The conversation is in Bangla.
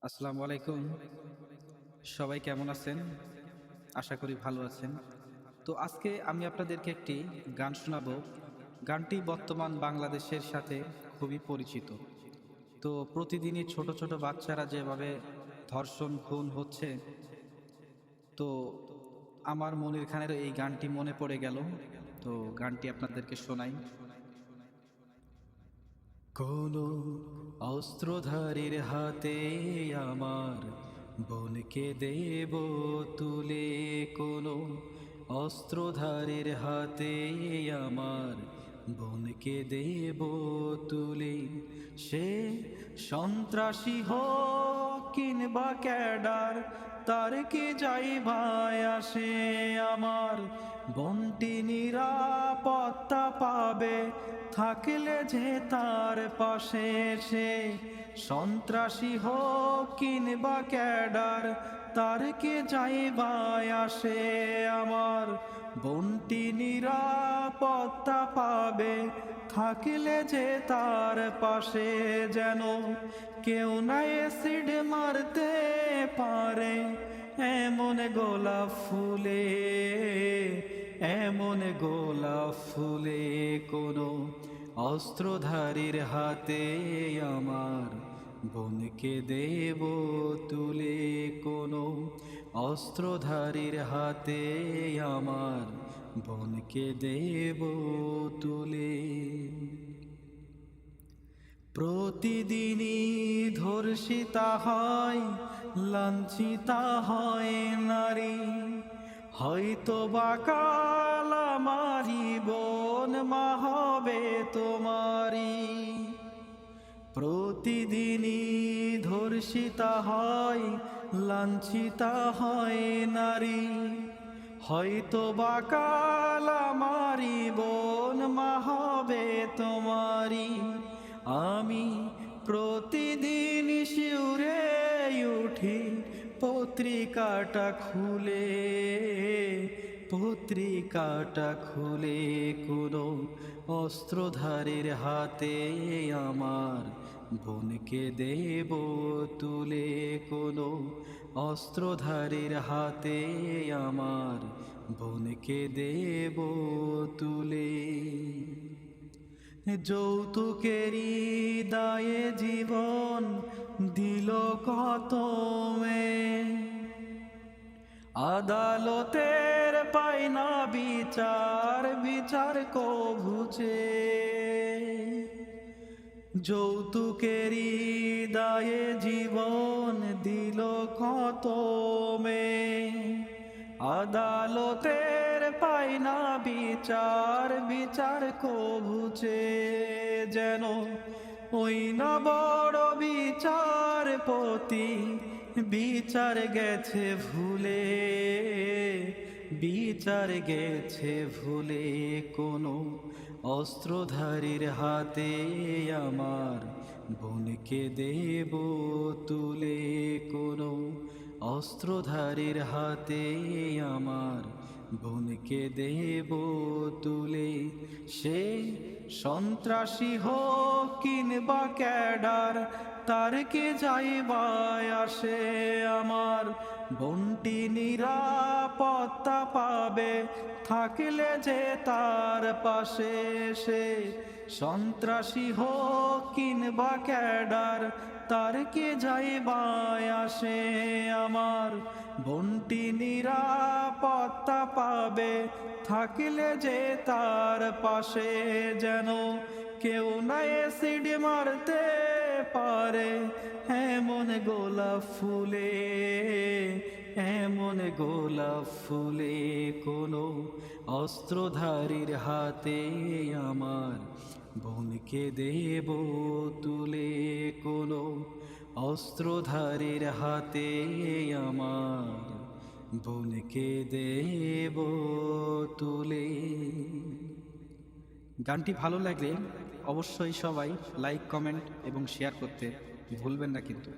আসসালামু আলাইকুম। সবাই কেমন আছেন? আশা করি ভালো আছেন। তো আজকে আমি আপনাদেরকে একটি গান শোনাবো। গানটি বর্তমান বাংলাদেশের সাথে খুবই পরিচিত। তো প্রতিদিনই ছোট, ছোট বাচ্চারা যেভাবে ধর্ষণ, খুন হচ্ছে, তো আমার মনির খানের এই গানটি মনে পড়ে গেল। তো গানটি আপনাদেরকে শোনাই। কোন অস্ত্রধারীর হাতে আমার বোনকে দেব তুলে, কোন অস্ত্রধারীর হাতে আমার বোনকে দেব তুলে। সে সন্ত্রাসী হোক কিংবা ক্যাডার, তার কি যাই ভাই আসে, আমার বোনটি নিরাপত্তা পাবে থাকলে যে তার পাশে। সে সন্ত্রাসী হোক কিংবা ক্যাডার, তার কি যাই ভাই আসে, আমার বোনটি নিরাপত্তা পাবে থাকলে যে তার পাশে। যেন কেউ না অ্যাসিড মারতে পারে এমন গোলাপ ফুলে, এমন গোলাপ ফুলে। কোনো অস্ত্রধারীর হাতে আমার বোনকে দেব তুলে, কোনো অস্ত্রধারীর হাতে আমার বোনকে দেব তুলে। প্রতিদিনই ধর্ষিতা হয়, লাঞ্ছিতা হয় নারী, হয়তো বা কাল আমারি বোন মা হবে তোমারি। প্রতিদিনই ধর্ষিতা হয়, লাঞ্ছিতা হয় নারী, হয়তো বা কাল আমারি বোন মা হবে তোমারি। আমি প্রতিদিন শিউরে উঠি পত্রিকাটা খুলে, পত্রিকাটা খুলে। কোনো অস্ত্রধারীর হাতে আমার বোনকে দেব তুলে, কোনো অস্ত্রধারীর হাতে আমার বোনকে দেব তুলে। যৌতুকেরই দায়ে জীবন দিল কত মেয়ে, আদালতের পায় না বিচার, বিচার কভুছে। যৌতুকেরই দায়ে জীবন দিল কত মেয়ে, আদালতের পায় না বিচার, বিচার কভুছে। যেন ওই না বড় বিচারপতি বিচার গেছে ভুলে, বিচার গেছে ভুলে। কোনো অস্ত্রধারীর হাতে আমার বোনকে দেব তুলে, কোনো অস্ত্রধারীর হাতে আমার বোনকে দেব তুলে। সে সন্ত্রাসী হোক কিংবা ক্যাডার, তার কি যাইবাই আসে, আমার বোনটি নিরাপত্তা পাবে থাকলে যে তার পাশে। সে সন্ত্রাসী হোক কিংবা ক্যাডার, তার কি যাইবাই আসে, আমার বোনটি নিরাপত্তা পাবে থাকলে যে তার পাশে। যেন কেউ না অ্যাসিড মারতে পারে এমন গোলাপ ফুলে, এমন গোলাপ ফুলে। কোনো অস্ত্রধারীর হাতে আমার বোনকে দেব তুলে, কোনো অস্ত্রধারীর হাতে আমার বোনকে দেব তুলে। গানটি ভালো লাগলে অবশ্যই সবাই লাইক, কমেন্ট এবং শেয়ার করতে ভুলবেন না কিন্তু।